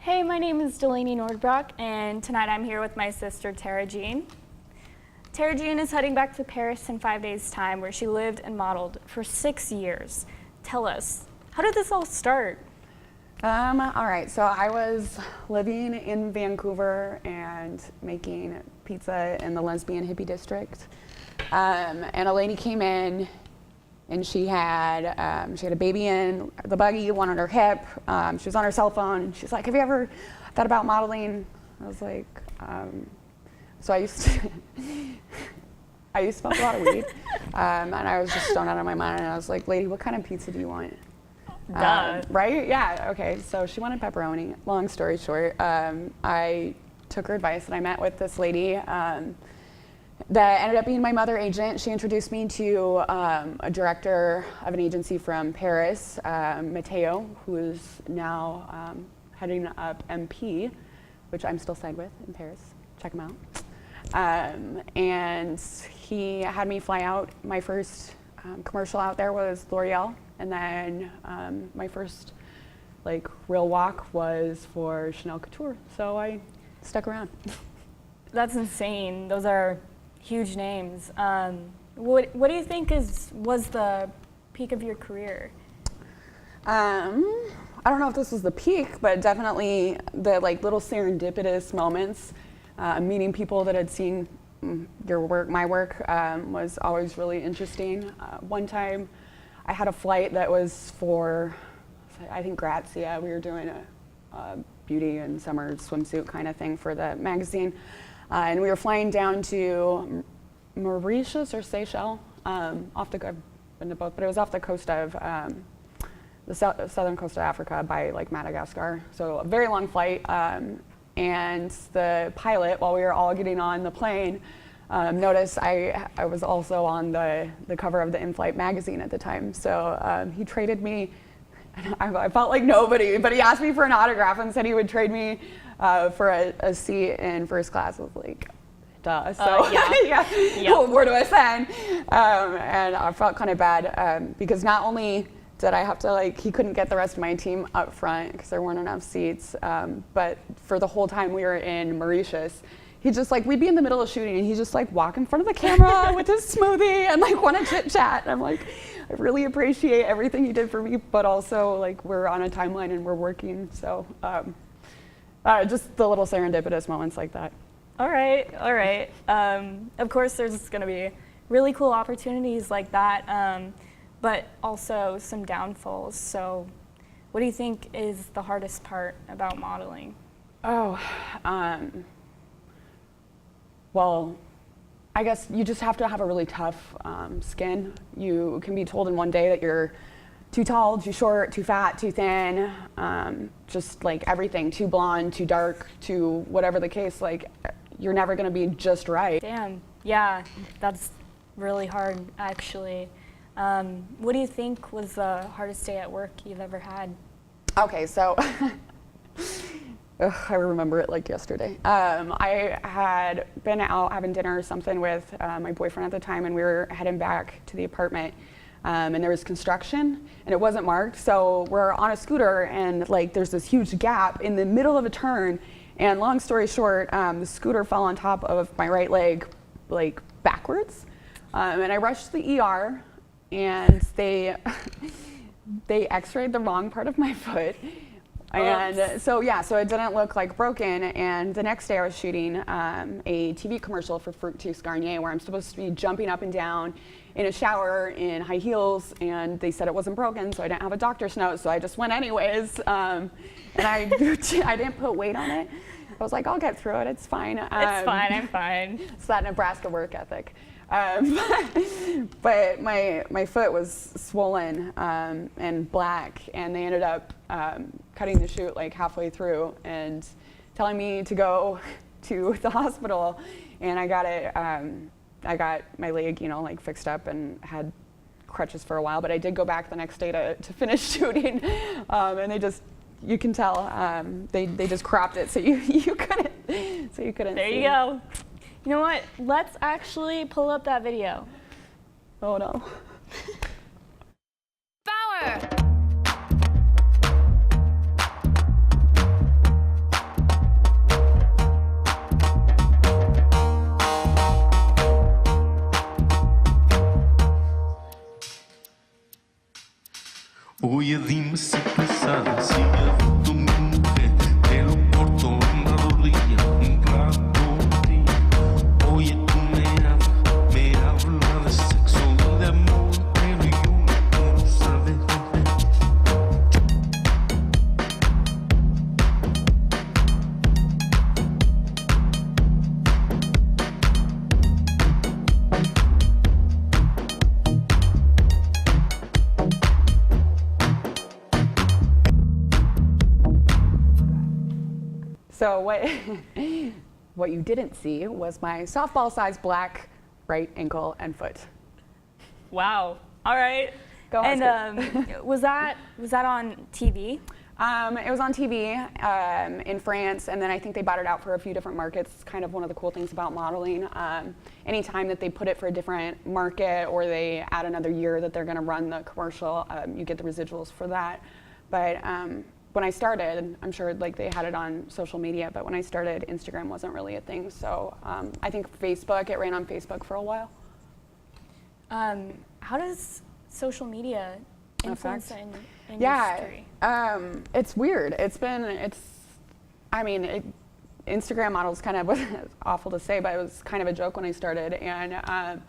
Hey, my name is Delaney Nordbrock, and tonight I'm here with my sister, Tara Jean. Tara Jean is heading back to Paris in 5 days' time, where she lived and modeled for 6 years. Tell us, how did this all start? All right, so I was living in Vancouver and making pizza in the lesbian hippie district. And a lady came in and she had a baby in the buggy, one on her hip. She was on her cell phone. She's like, have you ever thought about modeling? I was like, so I used to smoke a lot of weed. And I was just stoned out of my mind. And I was like, lady, what kind of pizza do you want? Right? Yeah, okay. So she wanted pepperoni. Long story short, I took her advice and I met with this lady that ended up being my mother agent. She introduced me to a director of an agency from Paris, Matteo, who is now heading up MP, which I'm still signed with in Paris. Check him out. And he had me fly out. My first commercial out there was L'Oreal. And then my first real walk was for Chanel Couture. So I stuck around. That's insane. Those are huge names. What do you think was the peak of your career? I don't know if this was the peak, but definitely the little serendipitous moments. Meeting people that had seen your work, my work, was always really interesting. One time I had a flight that was for, I think, Grazia. We were doing a beauty and summer swimsuit kind of thing for the magazine. And we were flying down to Mauritius or Seychelles, I've been to both, but it was off the coast of, the southern coast of Africa by Madagascar. So a very long flight. And the pilot, while we were all getting on the plane, noticed I was also on the cover of the in-flight magazine at the time. So he traded me, I felt like nobody, but he asked me for an autograph and said he would trade me for a seat in first class. I was like, duh. So yeah. Where do I sign? And I felt kind of bad because not only did I have to he couldn't get the rest of my team up front because there weren't enough seats, but for the whole time we were in Mauritius, he just we'd be in the middle of shooting and he just walk in front of the camera with his smoothie and want to chit chat. And I'm like, I really appreciate everything you did for me, but also we're on a timeline and we're working. So just the little serendipitous moments like that. All right. Of course, there's going to be really cool opportunities like that, but also some downfalls. So what do you think is the hardest part about modeling? Well, I guess you just have to have a really tough skin. You can be told in one day that you're too tall, too short, too fat, too thin, just everything, too blonde, too dark, too whatever the case, you're never gonna be just right. Damn, yeah, that's really hard, actually. What do you think was the hardest day at work you've ever had? Okay, so I remember it like yesterday. I had been out having dinner or something with my boyfriend at the time, and we were heading back to the apartment, and there was construction, and it wasn't marked, so we're on a scooter, and there's this huge gap in the middle of a turn, and long story short, the scooter fell on top of my right leg, backwards, and I rushed to the ER, and they x-rayed the wrong part of my foot. And so it didn't look broken. And the next day I was shooting a TV commercial for Fructis Garnier where I'm supposed to be jumping up and down in a shower in high heels, and they said it wasn't broken, so I didn't have a doctor's note, so I just went anyways. And I didn't put weight on it. I was like, I'll get through it, it's fine. It's fine, I'm fine. It's that Nebraska work ethic. But my foot was swollen and black, and they ended up cutting the shoot halfway through and telling me to go to the hospital, and I got my leg fixed up and had crutches for a while, but I did go back the next day to finish shooting, and you can tell they just cropped it so you couldn't there see. You go. You know what? Let's actually pull up that video. Oh no. Power! So what what you didn't see was my softball-sized black right ankle and foot. Wow. All right. Go And was that on TV? It was on TV in France, and then I think they bought it out for a few different markets. It's kind of one of the cool things about modeling. Anytime that they put it for a different market or they add another year that they're going to run the commercial, you get the residuals for that. But when I started, I'm sure like they had it on social media, but when I started, Instagram wasn't really a thing. So I think Facebook, it ran on Facebook for a while. How does social media influence the industry? Yeah, it's weird. Instagram models kind of, awful to say, but it was kind of a joke when I started. And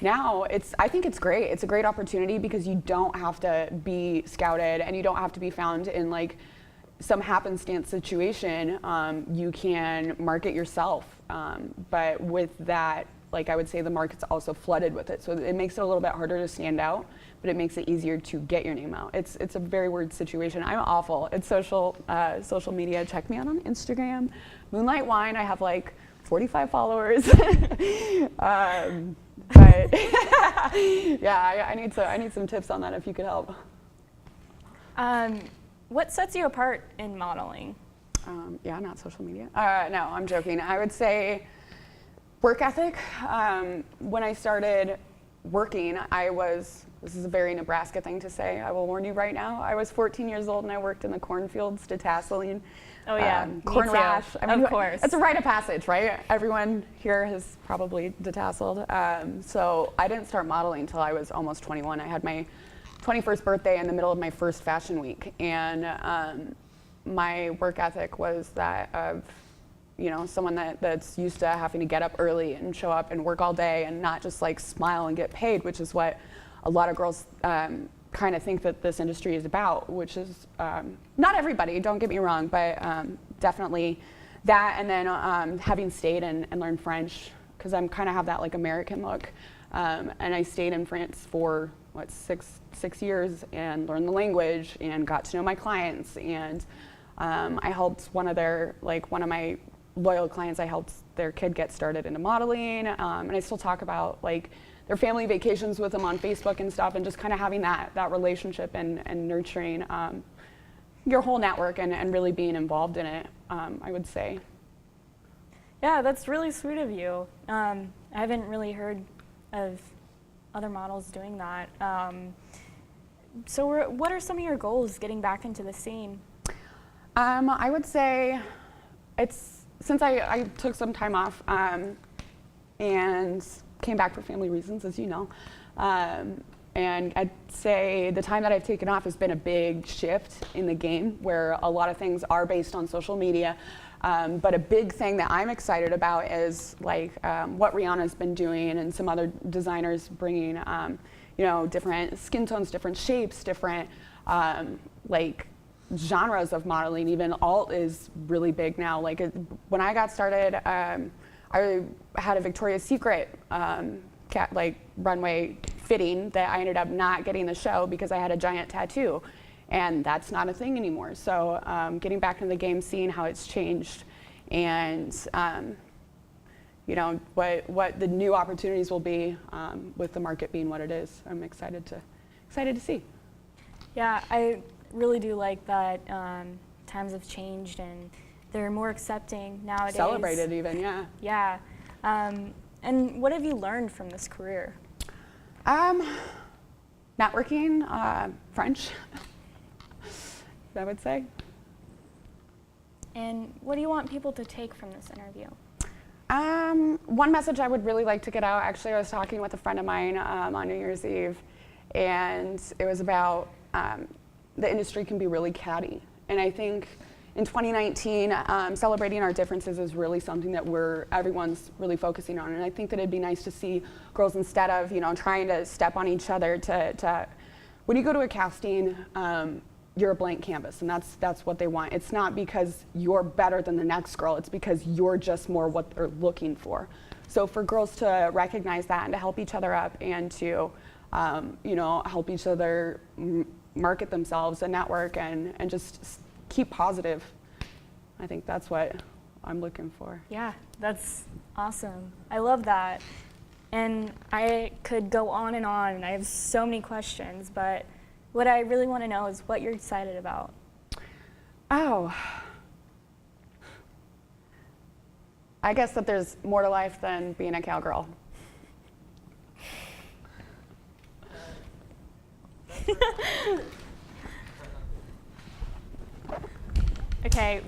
now I think it's great. It's a great opportunity because you don't have to be scouted and you don't have to be found in like some happenstance situation. You can market yourself. But with that, like I would say the market's also flooded with it. So it makes it a little bit harder to stand out, but it makes it easier to get your name out. It's a very weird situation. I'm awful at social media. Check me out on Instagram. Moonlight Wine, I have like 45 followers. But yeah, I need some tips on that if you could help. What sets you apart in modeling? Yeah, not social media. No, I'm joking. I would say work ethic. When I started working, this is a very Nebraska thing to say, I will warn you right now, I was 14 years old and I worked in the cornfields detasseling. Oh yeah, corn rash. Of course. It's a rite of passage, right? Everyone here has probably detasseled. So I didn't start modeling until I was almost 21. I had my 21st birthday in the middle of my first fashion week. And my work ethic was that of someone that's used to having to get up early and show up and work all day and not just like smile and get paid, which is what a lot of girls kind of think that this industry is about, which is not everybody, don't get me wrong, but definitely that. And then having stayed and learned French, because I'm kind of have that like American look. And I stayed in France for six years and learned the language and got to know my clients. And I helped one of my loyal clients, I helped their kid get started into modeling. And I still talk about like their family vacations with them on Facebook and stuff, and just kind of having that relationship and nurturing your whole network and really being involved in it, I would say. Yeah, that's really sweet of you. I haven't really heard of other models doing that. So what are some of your goals getting back into the scene? I would say since I took some time off and came back for family reasons, as you know. And I'd say the time that I've taken off has been a big shift in the game where a lot of things are based on social media. But a big thing that I'm excited about is like what Rihanna's been doing and some other designers bringing, different skin tones, different shapes, different like genres of modeling. Even alt is really big now. Like when I got started, I had a Victoria's Secret runway fitting that I ended up not getting the show because I had a giant tattoo, and that's not a thing anymore. So getting back into the game, seeing how it's changed, and what the new opportunities will be with the market being what it is. I'm excited to see. Yeah, I really do like that times have changed and they're more accepting nowadays. Celebrated even, yeah. Yeah. And what have you learned from this career? Networking, French, I would say. And what do you want people to take from this interview? One message I would really like to get out, actually I was talking with a friend of mine on New Year's Eve, and it was about the industry can be really catty. And I think in 2019, celebrating our differences is really something that everyone's really focusing on. And I think that it'd be nice to see girls, instead of trying to step on each other, to when you go to a casting, you're a blank canvas, and that's what they want. It's not because you're better than the next girl, it's because you're just more what they're looking for. So for girls to recognize that and to help each other up and to help each other market themselves and network and just keep positive. I think that's what I'm looking for. Yeah, that's awesome. I love that. And I could go on and on. I have so many questions, but what I really want to know is what you're excited about. Oh. I guess that there's more to life than being a cowgirl. Okay,